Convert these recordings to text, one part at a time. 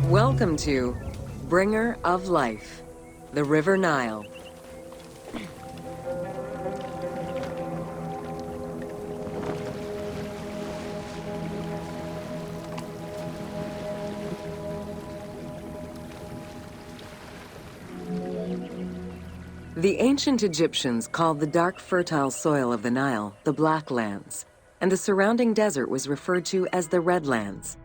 Welcome to Bringer of Life, the River Nile. The ancient Egyptians called the dark fertile soil of the Nile the Black Lands, and the surrounding desert was referred to as the Red Lands.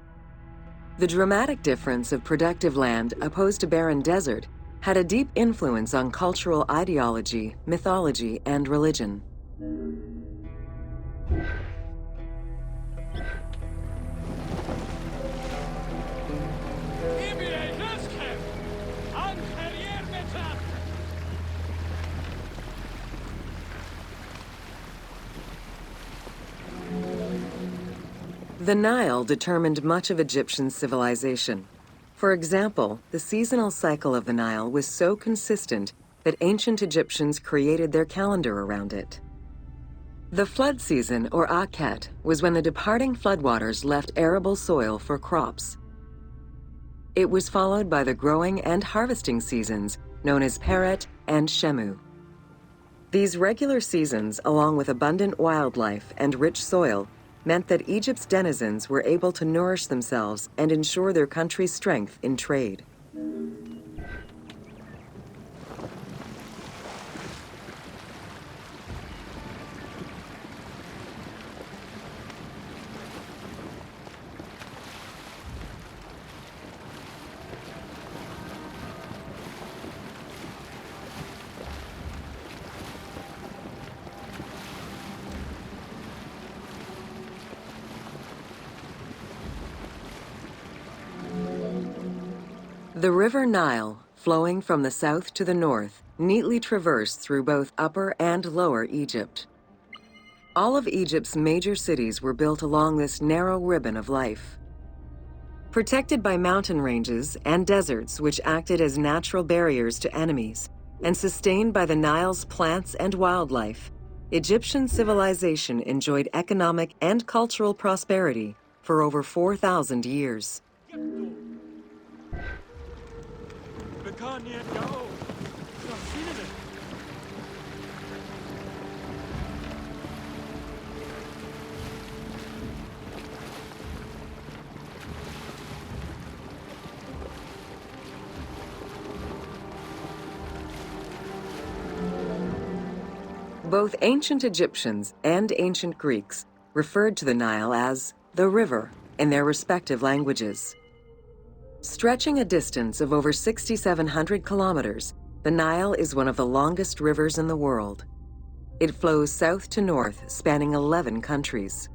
The dramatic difference of productive land opposed to barren desert had a deep influence on cultural ideology, mythology, and religion. The Nile determined much of Egyptian civilization. For example, the seasonal cycle of the Nile was so consistent that ancient Egyptians created their calendar around it. The flood season, or Akhet, was when the departing floodwaters left arable soil for crops. It was followed by the growing and harvesting seasons, known as Peret and Shemu. These regular seasons, along with abundant wildlife and rich soil, meant that Egypt's denizens were able to nourish themselves and ensure their country's strength in trade. The River Nile, flowing from the south to the north, neatly traversed through both Upper and Lower Egypt. All of Egypt's major cities were built along this narrow ribbon of life. Protected by mountain ranges and deserts which acted as natural barriers to enemies, and sustained by the Nile's plants and wildlife, Egyptian civilization enjoyed economic and cultural prosperity for over 4,000 years. Both ancient Egyptians and ancient Greeks referred to the Nile as the river in their respective languages. Stretching a distance of over 6,700 kilometers, the Nile is one of the longest rivers in the world. It flows south to north, spanning 11 countries.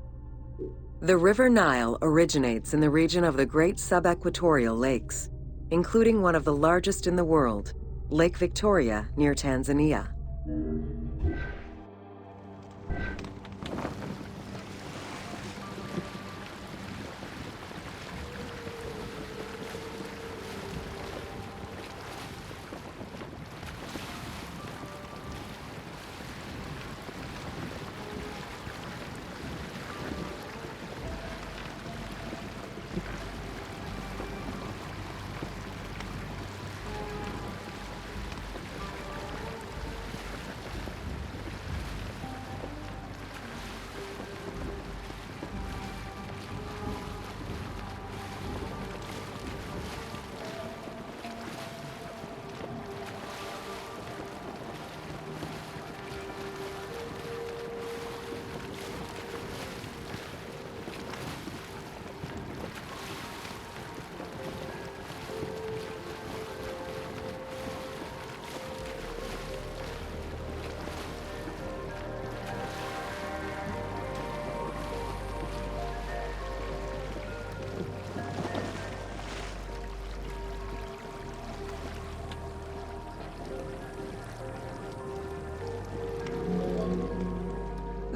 The River Nile originates in the region of the Great Subequatorial Lakes, including one of the largest in the world, Lake Victoria near Tanzania.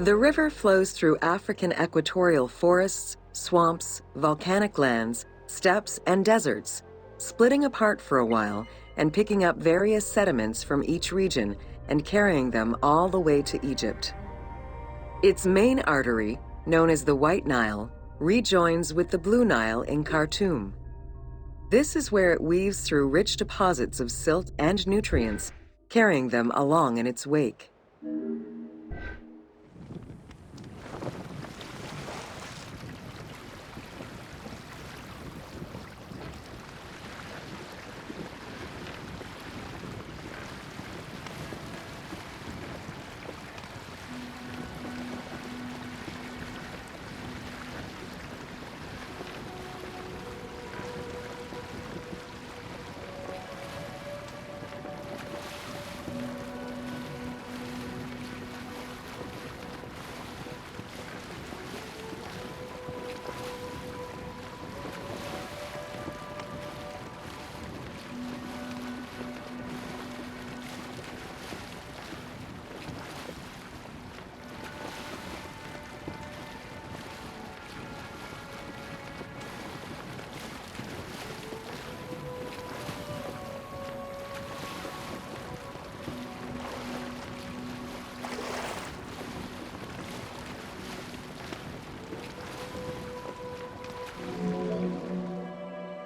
The river flows through African equatorial forests, swamps, volcanic lands, steppes, and deserts, splitting apart for a while and picking up various sediments from each region and carrying them all the way to Egypt. Its main artery, known as the White Nile, rejoins with the Blue Nile in Khartoum. This is where it weaves through rich deposits of silt and nutrients, carrying them along in its wake.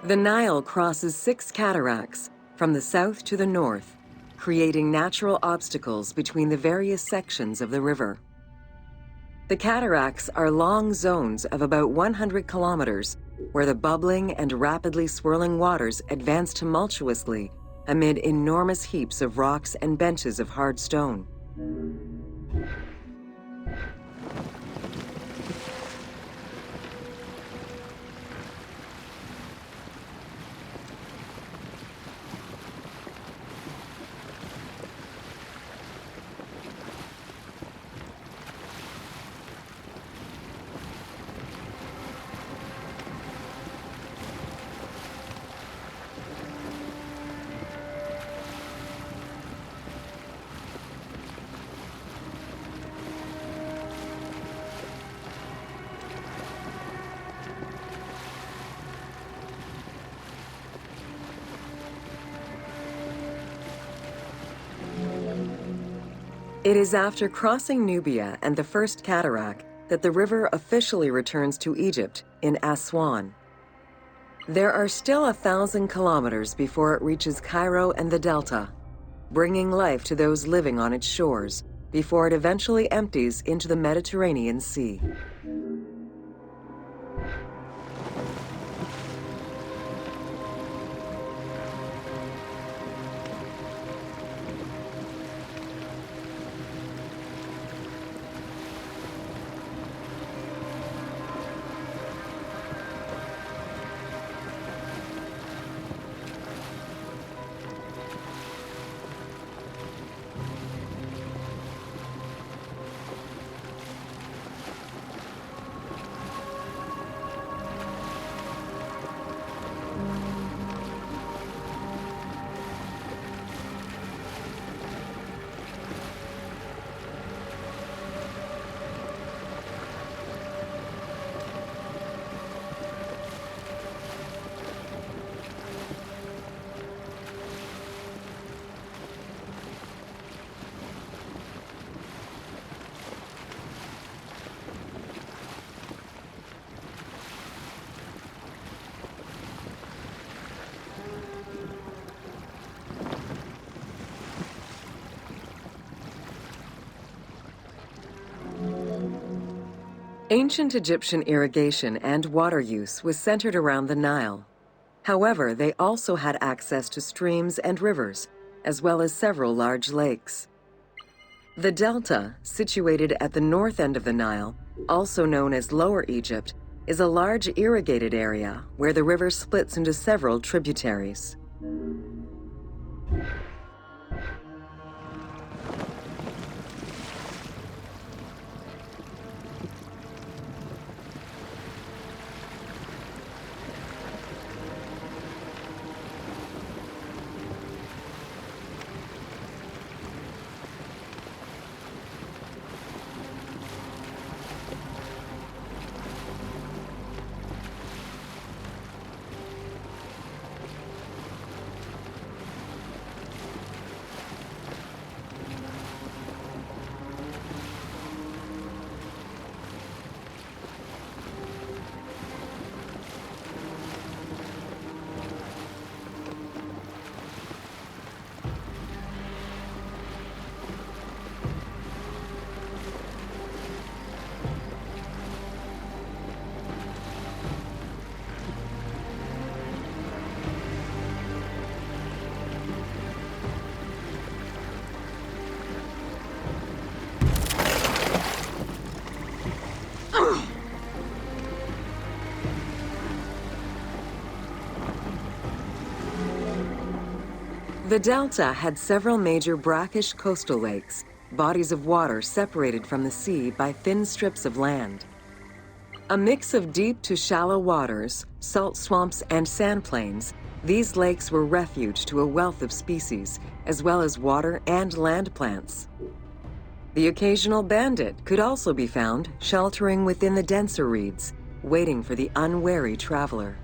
The Nile crosses 6 cataracts from the south to the north, creating natural obstacles between the various sections of the river. The cataracts are long zones of about 100 kilometers, where the bubbling and rapidly swirling waters advance tumultuously amid enormous heaps of rocks and benches of hard stone. It is after crossing Nubia and the first cataract that the river officially returns to Egypt in Aswan. There are still 1,000 kilometers before it reaches Cairo and the Delta, bringing life to those living on its shores before it eventually empties into the Mediterranean Sea. Ancient Egyptian irrigation and water use was centered around the Nile. However, they also had access to streams and rivers, as well as several large lakes. The Delta, situated at the north end of the Nile, also known as Lower Egypt, is a large irrigated area where the river splits into several tributaries. The delta had several major brackish coastal lakes, bodies of water separated from the sea by thin strips of land. A mix of deep to shallow waters, salt swamps, and sand plains, these lakes were refuge to a wealth of species, as well as water and land plants. The occasional bandit could also be found sheltering within the denser reeds, waiting for the unwary traveler.